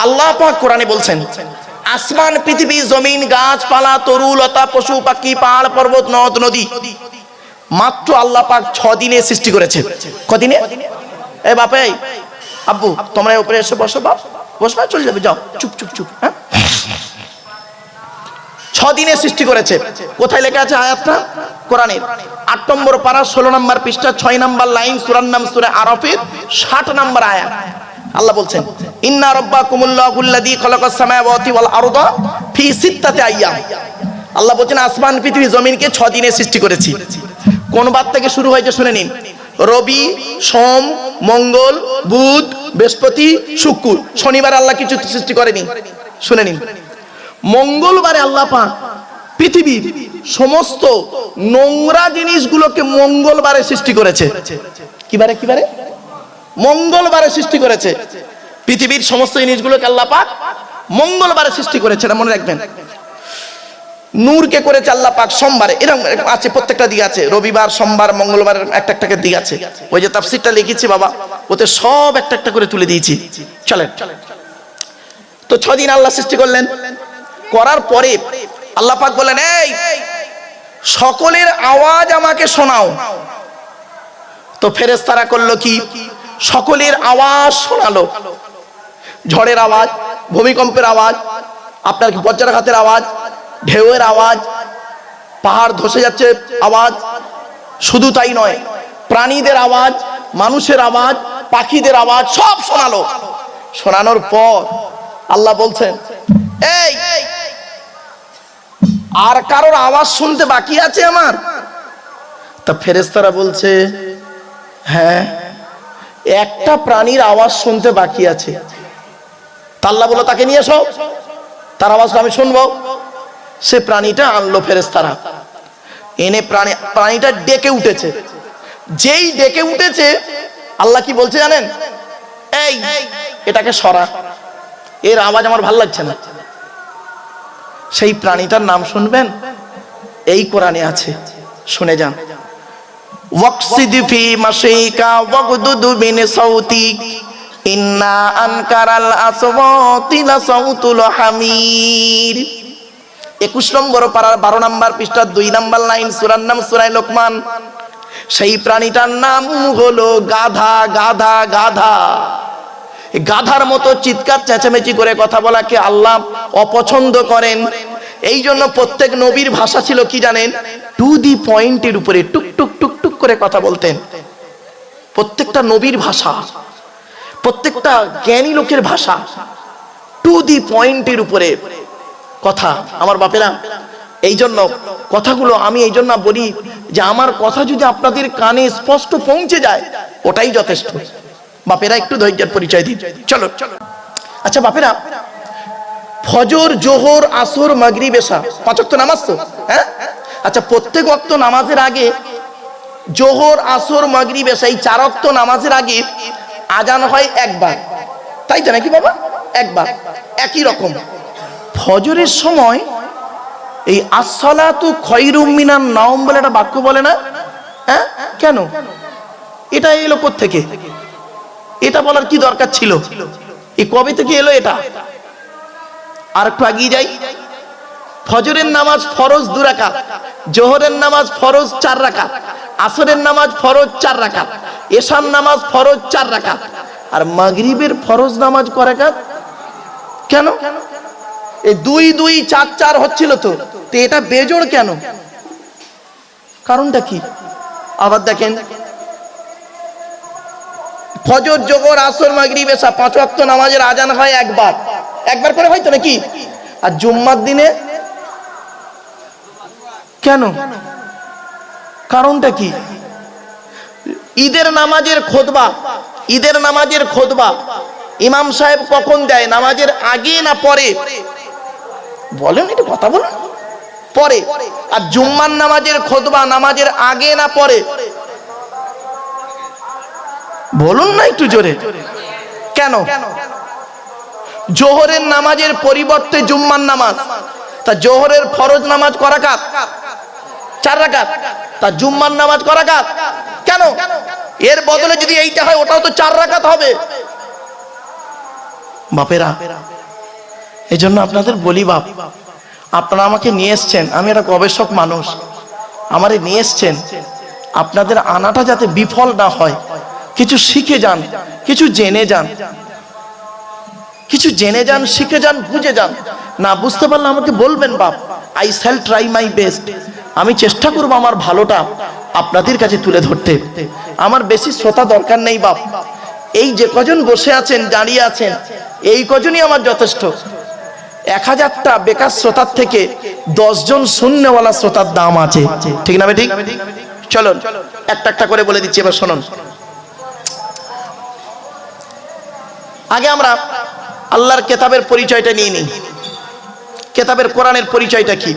আল্লাহ পাক কোরআনে বলছেন, আসমান, পৃথিবী, জমিন, গাছপালা, তরুলতা, পশু পাখি, পাহাড় পর্বত, নদ নদী মাত্র আল্লাহ পাক 6 দিনে সৃষ্টি করেছে। কদিনে? এ বাপে, আব্বু তোমরা উপরে এসে বসো, বাপ বসবা, চলে যাবে, যাও, চুপ চুপ চুপ। হ্যাঁ, 6 দিনে সৃষ্টি করেছে। কোথায় লেখা আছে আয়াতটা? কোরআনের 8 নম্বর পারা 16 নম্বর পৃষ্ঠা 6 নম্বর লাইন, সূরার নাম সূরা আরাফের 60 নম্বর আয়াত। আল্লাহ বলছেন, ইন্না রাব্বাকুমুল্লাহুল্লাযী খালাকাস সামাওয়াতি ওয়াল আরদা ফি সিত্তাতি আইয়াম। আল্লাহ বলছেন, আসমান, পৃথিবী, জমিনকে 6 দিনে সৃষ্টি করেছি। কোন বার থেকে শুরু হয়েছে শুনে নিন। রবি, সোম, মঙ্গল, বুধ, বৃহস্পতি, শুক্র। শনিবার আল্লাহ কিছু সৃষ্টি করেনি, শুনে নিন। মঙ্গলবারে আল্লাহ পাক পৃথিবীর সমস্ত নোংরা জিনিসগুলোকে মঙ্গলবারে সৃষ্টি করেছে। কিবারে? কিবারে? মঙ্গলবারে সৃষ্টি করেছে। পৃথিবীর সমস্ত জিনিসগুলোকে আল্লাহ পাক মঙ্গলবারে সৃষ্টি করেছে, এটা মনে রাখবেন। নূরকে করেছে আল্লাহ পাক সোমবারে। এরকম আছে, প্রত্যেকটা দিক আছে, রবিবার, সোমবার, মঙ্গলবার, একটা একটা দিক আছে। ওই যে তাফসীরটা লিখেছি বাবা, ওতে সব একটা একটা করে তুলে দিয়েছি। চলেন, তো 6 দিন আল্লাহ সৃষ্টি করলেন। করার পরে আল্লাহ পাক বলেন, এই সকলের আওয়াজ আমাকে শোনাও। তো ফেরেশতারা করলো কি? সকলের আওয়াজ শোনালো। ঝড়ের আওয়াজ, ভূমিকম্পের আওয়াজ, আপনার বজ্রাঘাতের আওয়াজ, ঢেউয়ের আওয়াজ, পাহাড় ধসে যাচ্ছে আওয়াজ। শুধু তাই নয়, প্রাণীদের আওয়াজ, মানুষের আওয়াজ, পাখিদের আওয়াজ সব শোনালো। শোনানোর পর আল্লাহ বলছেন, এই আর কারোর আওয়াজ শুনতে বাকি আছে আমার? তা ফেরেশতারা বলছে, হ্যাঁ, একটা প্রাণীর আওয়াজ শুনতে বাকি আছে। তা আল্লাহ বলল, তাকে নিয়ে এসো, তার আওয়াজটা আমি শুনবো। সে প্রাণীটা আনলো ফেরেশতারা, এনে প্রাণীটা ডেকে উঠেছে। যেই ডেকে উঠেছে, আল্লাহ কি বলছে জানেন? এই এটাকে সরা, এর আওয়াজ আমার ভাল লাগছে না। সেই প্রাণীটার নাম শুনবেন, এই কোরআনে আছে, শুনে যান। ওয়াকসিদ ফি মাশিকা ওয়াগদুদ মিন সাউতিক ইন্না আনকারাল আসওয়াতি লাসাউতুল হামির। 21 নম্বর পারার 12 নম্বর পৃষ্ঠা 2 নম্বর লাইন, সূরার নাম সূরা লোকমান। সেই প্রাণীটার নাম হলো গাধা। গাধা গাধা গাধার মতো চিৎকার চেঁচামেচি করে কথা বলাকে আল্লাহ অপছন্দ করেন। এই জন্য প্রত্যেক নবীর ভাষা ছিল কি জানেন? টু দি পয়েন্টের উপরে টুক টুক টুক টুক করে কথা বলতেন। প্রত্যেকটা নবীর ভাষা, প্রত্যেকটা জ্ঞানী লোকের ভাষা টু দি পয়েন্টের উপরে কথা। আমার বাপেরা, এই জন্য কথাগুলো আমি এই জন্য বলি যে আমার কথা যদি আপনাদের কানে স্পষ্ট পৌঁছে যায়, ওটাই যথেষ্ট। বাপেরা একটু ধৈর্যের পরিচয় দিন। চলো। আচ্ছা বাপেরা, ফজর, জোহর, আসর, মাগরিব, এশা 5 ওয়াক্ত নামাজ তো, হ্যাঁ? আচ্ছা, প্রত্যেক ওয়াক্ত নামাজের আগে জোহর, আসর, মাগরিব, এশা এই 4 ওয়াক্ত নামাজের আগে আজান হয় একবার, তাই তো নাকি বাবা? একবার। একই রকম ফজরের সময় এই আসসালাতু খায়রুম মিনান নাওম বলে একটা বাক্য বলে না? হ্যাঁ, কেন এটা এলো কোত্থেকে? এটা বলার কি দরকার ছিল? এই কবে থেকে এলো এটা? আর একটু এগিয়ে যাই। ফজরের নামাজ ফরজ 2 রাকাত, জোহরের নামাজ ফরজ 4 রাকাত, আসরের নামাজ ফরজ 4 রাকাত, এশার নামাজ ফরজ 4 রাকাত, আর মাগরিবের ফরজ নামাজ ক রাকাত? কেন এই 2 2 4 4 হচ্ছিল তো এটা বেজোড় কেন? কারণটা কি? আবার দেখেন, ফজর, জোহর, আসর, মাগরিব, এশা 5 ওয়াক্ত নামাজের আজান হয় একবার, একবার করে হয়তো নাকি? আর জুম্মার দিনে কেন? কারণটা কি? ঈদের নামাজের খুতবা, ঈদের নামাজের খুতবা ইমাম সাহেব কখন দেয়? নামাজের আগে না পরে? বলেন, এটা কথা বলেন। পরে। আর জুম্মার নামাজের খুতবা নামাজের আগে না পরে? বলুন না একটু জোরে। কেন? জোহরের নামাজের পরিবর্তে জুম্মার নামাজ। তা জোহরের ফরজ নামাজ ক রাকাত? 4 রাকাত। তা জুম্মার নামাজ ক রাকাত? কেন? এর বদলে যদি এইটা হয় ওটাও তো 4 রাকাত হবে। বাপেরা, এই জন্য আপনাদের বলি বাপ, আপনারা আমাকে নিয়ে এসছেন, আমি একটা গবেষক মানুষ, আমারে নিয়ে এসছেন, আপনাদের আনাটা যাতে বিফল না হয়, কিছু শিখে যান, কিছু জেনে যান, কিছু জেনে যান, শিখে যান, বুঝে যান। না বুঝতে পারলে আমাকে বলবেন বাপ, I shall try my best, আমি চেষ্টা করব আমার ভালোটা আপনাদের কাছে তুলে ধরতে। আমার বেশি শ্রোতা দরকার নেই বাপ, এই যে কজন বসে আছেন, দাঁড়িয়ে আছেন, এই কজনই আমার যথেষ্ট। 1000টা বেকার শ্রোতার থেকে 10 জন শূন্যওয়ালা শ্রোতার দাম আছে, ঠিক না ঠিক? চলুন একটা একটা করে বলে দিচ্ছি, এবার শুনুন। আগে আমরা আল্লাহর কেতাবের পরিচয়টা নিয়ে নিই। কেতাবের কোরআনের পরিচয়টা কি?